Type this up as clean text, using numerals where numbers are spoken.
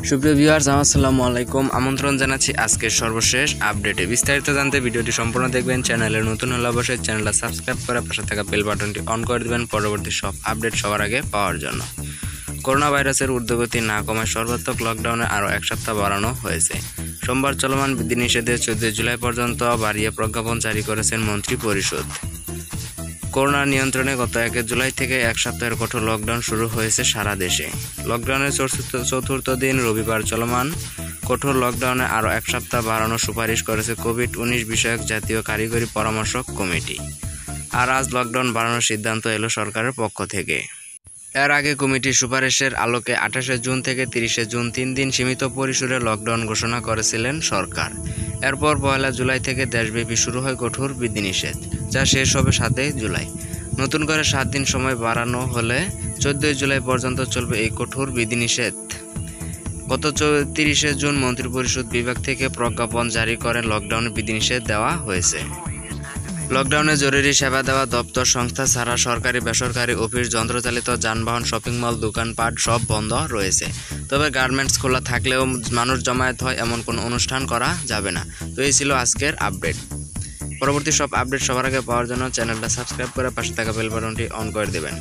সুপ্রিয় ভিউয়ার্স, আসসালামু আলাইকুম। আমন্ত্রণ জানাচ্ছি আজকের সর্বশেষ আপডেটে। বিস্তারিত জানতে ভিডিওটি সম্পূর্ণ দেখবেন। চ্যানেলে নতুন হলে অবশ্যই চ্যানেলটা সাবস্ক্রাইব করে পাশে থাকা বেল বাটনটি অন করে দেবেন পরবর্তী সব আপডেট সবার আগে পাওয়ার জন্য। করোনা ভাইরাসের ঊর্ধ্বগতি না কমায় সর্বাত্মক লকডাউনে আরও এক সপ্তাহ বাড়ানো হয়েছে। সোমবার চলমান বিধিনিষেধে 14 জুলাই পর্যন্ত বাড়িয়ে প্রজ্ঞাপন জারি করেছেন মন্ত্রী পরিষদ। করোনা নিয়ন্ত্রণে গত 1 জুলাই থেকে এক সপ্তাহের কঠোর লকডাউন শুরু হয়েছে সারা দেশে। লকডাউনের চতুর্থ দিন রবিবার চলমান কঠোর লকডাউনে আরও এক সপ্তাহ বাড়ানোর সুপারিশ করেছে কোভিড-19 বিষয়ক জাতীয় কারিগরি পরামর্শক কমিটি। আর আজ লকডাউন বাড়ানোর সিদ্ধান্ত এলো সরকারের পক্ষ থেকে। এর আগে কমিটির সুপারিশের আলোকে 28 জুন থেকে 30 জুন 3 দিন সীমিত পরিসরে লকডাউন ঘোষণা করেছিলেন সরকার। এরপর 1 জুলাই থেকে দেশব্যাপী শুরু হয় কঠোর বিধিনিষেধ, যা শেষ হবে 7 জুলাই। নতুন করে 7 দিন সময় বাড়ানো হলে 14 জুলাই পর্যন্ত চলবে এই কঠোর বিধিনিষেধ। গত 30 জুন মন্ত্রিপরিষদ বিভাগ থেকে প্রজ্ঞাপন জারি করেন লকডাউনের বিধিনিষেধ দেওয়া হয়েছে। লকডাউনে জরুরি সেবা দেওয়া দপ্তর সংস্থা ছাড়া সরকারি বেসরকারি অফিস, যন্ত্রচালিত যানবাহন, শপিং মল, দোকানপাট সব বন্ধ রয়েছে। তবে গার্মেন্টস খোলা থাকলেও মানুষ জমায়েত হয় এমন কোনো অনুষ্ঠান করা যাবে না। তো এই ছিল আজকের আপডেট। পরবর্তী সব আপডেট সবার আগে পাওয়ার জন্য চ্যানেলটা সাবস্ক্রাইব করে পাশে থাকা বেল বাটনটি অন করে দেবেন।